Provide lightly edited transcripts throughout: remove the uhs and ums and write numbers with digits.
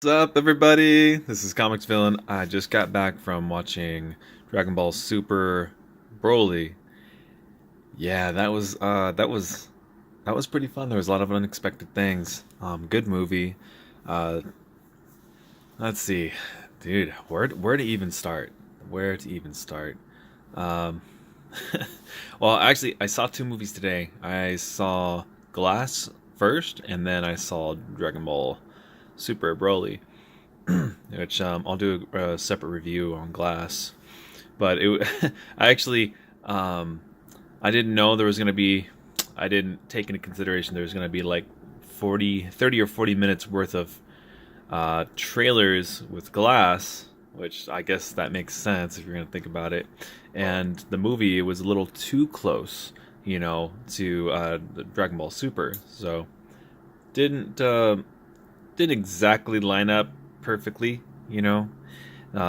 What's up, everybody? This is Comics Villain. I just got back from watching Dragon Ball Super Broly. Yeah, that was pretty fun. There was a lot of unexpected things. Good movie. Uh, let's see, dude, where to even start? Where to even start? Um, well, actually, I saw two movies today. I saw Glass first, and then I saw Dragon Ball Super Broly. Which I'll do a separate review on Glass. But I actually, um, I didn't know there was gonna be. I didn't take into consideration there was gonna be like 30 or 40 minutes worth of trailers with Glass, which I guess that makes sense if you're gonna think about it. And the movie was a little too close, to the Dragon Ball Super, so didn't didn't exactly line up perfectly,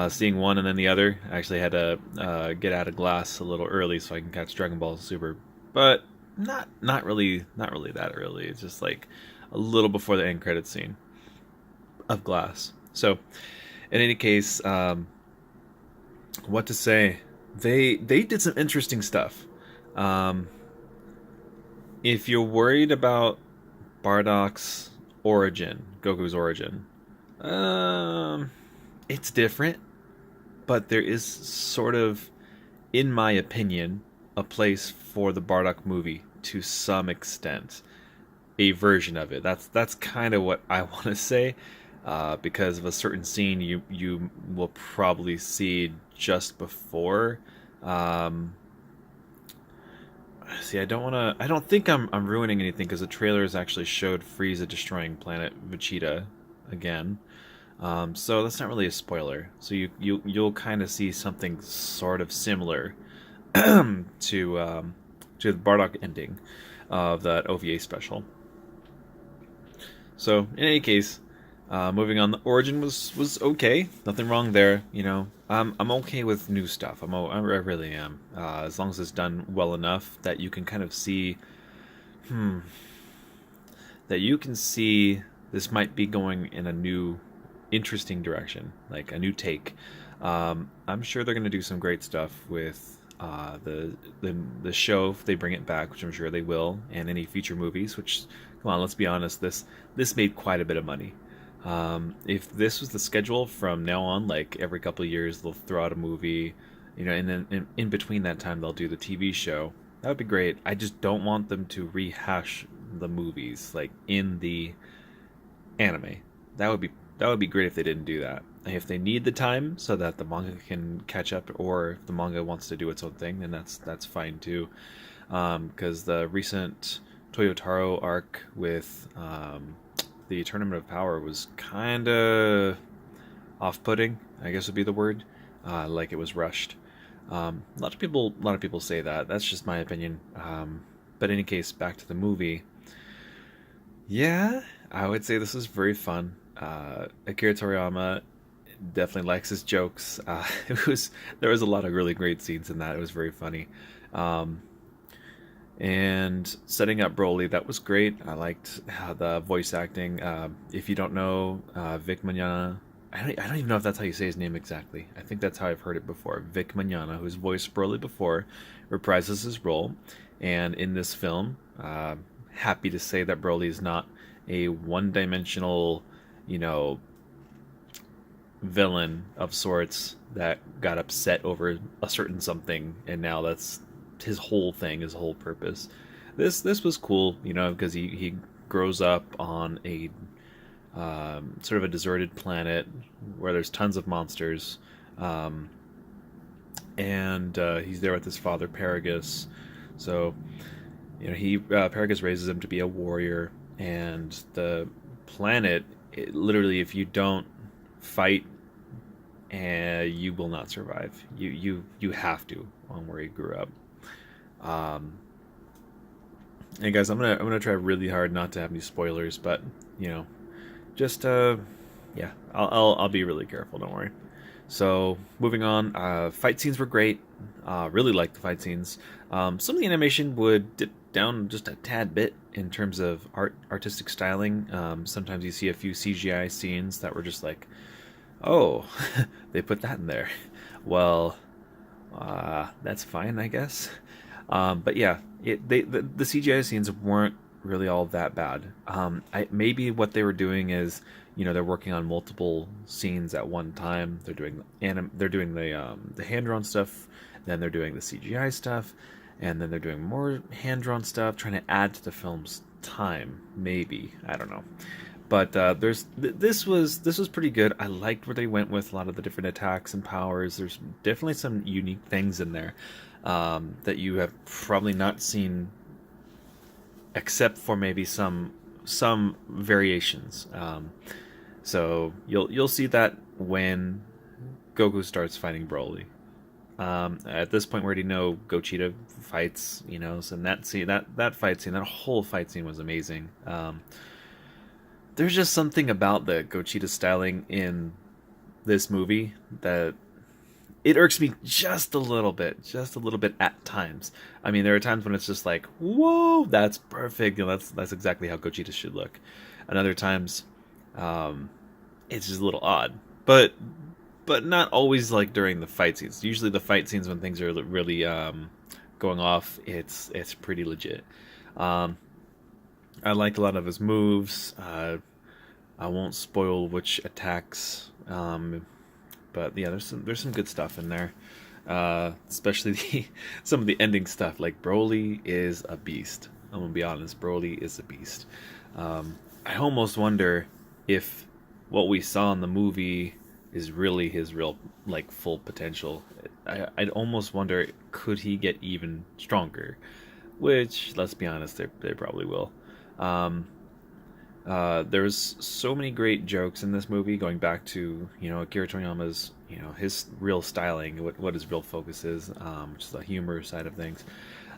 seeing one and then the other. I actually had to get out of Glass a little early so I can catch Dragon Ball Super, but not really that early. It's just like a little before the end credit scene of Glass. So, in any case, what to say? They did some interesting stuff. Um, if you're worried about Bardock's origin, Goku's origin, um, it's different, but there is sort of, in my opinion, a place for the Bardock movie to some extent. A version of it. That's kind of what I want to say, because of a certain scene you will probably see just before. Um, See, I don't want to. I don't think I'm ruining anything because the trailers actually showed Frieza destroying planet Vegeta again. So that's not really a spoiler. So you'll kind of see something sort of similar to the Bardock ending of that OVA special. So in any case, moving on, the origin was okay. Nothing wrong there. I'm okay with new stuff. I really am. As long as it's done well enough that you can kind of see, hmm, that you can see this might be going in a new, interesting direction, like a new take. I'm sure they're going to do some great stuff with the show if they bring it back, which I'm sure they will, and any future movies. Which, come on, let's be honest, this made quite a bit of money. If this was the schedule from now on, like every couple of years they'll throw out a movie, and then in between that time they'll do the TV show. That would be great. I just don't want them to rehash the movies like in the anime. That would be that would be great if they didn't do that. If they need the time so that the manga can catch up, or if the manga wants to do its own thing, then that's fine too. Because the recent Toyotaro arc with the Tournament of Power was kind of off-putting, I guess would be the word. Like it was rushed. A lot of people say that. That's just my opinion. But in any case, back to the movie. Yeah, I would say this was very fun. Akira Toriyama definitely likes his jokes. There was a lot of really great scenes in that. It was very funny. Um, and setting up Broly, that was great. I liked how the voice acting. If you don't know, Vic Mignogna, I don't even know if that's how you say his name exactly. I think that's how I've heard it before. Vic Mignogna, who's voiced Broly before, reprises his role, and in this film, happy to say that Broly is not a one-dimensional, you know, villain of sorts that got upset over a certain something, and now that's his whole thing, his whole purpose. This was cool, because he grows up on a sort of a deserted planet where there's tons of monsters, um, and he's there with his father Paragus. So he Paragus raises him to be a warrior, and the planet, literally, if you don't fight, you will not survive. You have to on where he grew up. Um, and guys, I'm gonna try really hard not to have any spoilers, but you know, just yeah, I'll be really careful. Don't worry. So moving on, fight scenes were great. Really liked the fight scenes. Some of the animation would dip down just a tad bit in terms of artistic styling. Sometimes you see a few CGI scenes that were just like, oh, they put that in there. Well, that's fine, I guess. But yeah, the CGI scenes weren't really all that bad. Maybe what they were doing is, they're working on multiple scenes at one time. They're doing the hand drawn stuff, then they're doing the CGI stuff, and then they're doing more hand drawn stuff, trying to add to the film's time. Maybe, I don't know. But this was pretty good. I liked where they went with a lot of the different attacks and powers. There's definitely some unique things in there that you have probably not seen, except for maybe some variations. So you'll see that when Goku starts fighting Broly. At this point, we already know Gogeta fights. So that fight scene, that whole fight scene was amazing. There's just something about the Gogeta styling in this movie that it irks me just a little bit at times. I mean, there are times when it's just like, whoa, that's perfect. That's exactly how Gogeta should look. And other times, it's just a little odd. But not always like during the fight scenes. Usually the fight scenes when things are really going off, it's pretty legit. I liked a lot of his moves. I won't spoil which attacks, but yeah, there's some good stuff in there. Especially some of the ending stuff. Like Broly is a beast. I'm gonna be honest, Broly is a beast. I almost wonder if what we saw in the movie is really his real full potential. I'd almost wonder, could he get even stronger? Which, let's be honest, they probably will. There's so many great jokes in this movie, going back to Akira Toriyama's his real styling, what his real focus is, which is the humor side of things.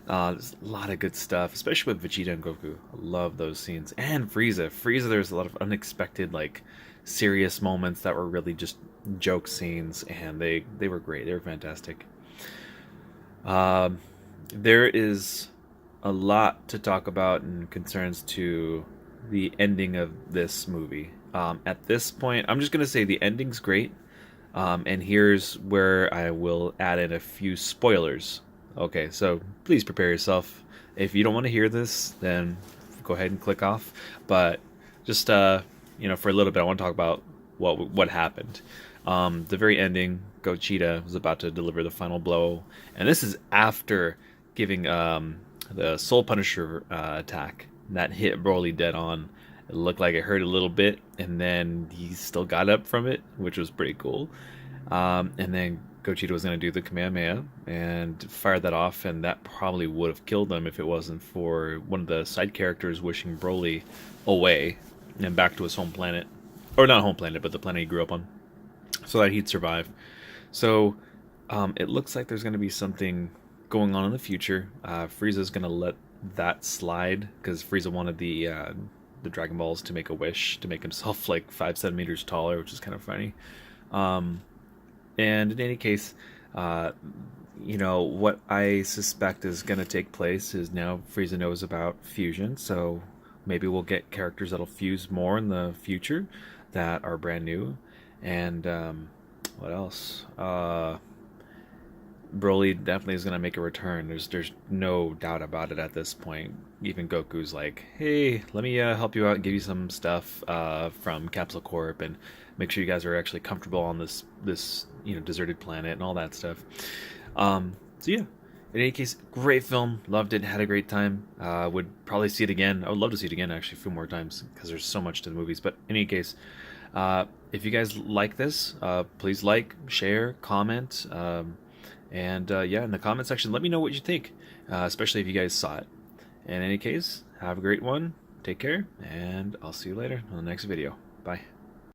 There's a lot of good stuff, especially with Vegeta and Goku. I love those scenes, and Frieza. There's a lot of unexpected serious moments that were really just joke scenes, and they were great. They were fantastic. There is a lot to talk about in concerns to the ending of this movie. At this point, I'm just going to say the ending's great. And here's where I will add in a few spoilers. Okay, so please prepare yourself. If you don't want to hear this, then go ahead and click off. But just, for a little bit, I want to talk about what happened. The very ending, Gogeta was about to deliver the final blow. And this is after giving the Soul Punisher attack that hit Broly dead on. It looked like it hurt a little bit, and then he still got up from it, which was pretty cool. And then Gogeta was going to do the Kamehameha and fire that off, and that probably would have killed him if it wasn't for one of the side characters wishing Broly away and back to his home planet. Or not home planet, but the planet he grew up on, so that he'd survive. So it looks like there's going to be something going on in the future. Frieza's going to let that slide, because Frieza wanted the Dragon Balls to make a wish to make himself 5 centimeters taller, which is kind of funny. And in any case, what I suspect is going to take place is now Frieza knows about fusion, so maybe we'll get characters that'll fuse more in the future that are brand new. And what else? Broly definitely is going to make a return. There's no doubt about it at this point. Even Goku's like, hey, let me help you out and give you some stuff from Capsule Corp, and make sure you guys are actually comfortable on this deserted planet and all that stuff. So yeah, in any case, great film. Loved it. Had a great time. Would probably see it again. I would love to see it again, actually, a few more times, because there's so much to the movies. But in any case, if you guys like this, please like, share, comment. And in the comment section, let me know what you think, especially if you guys saw it. In any case, have a great one, take care, and I'll see you later on the next video. Bye.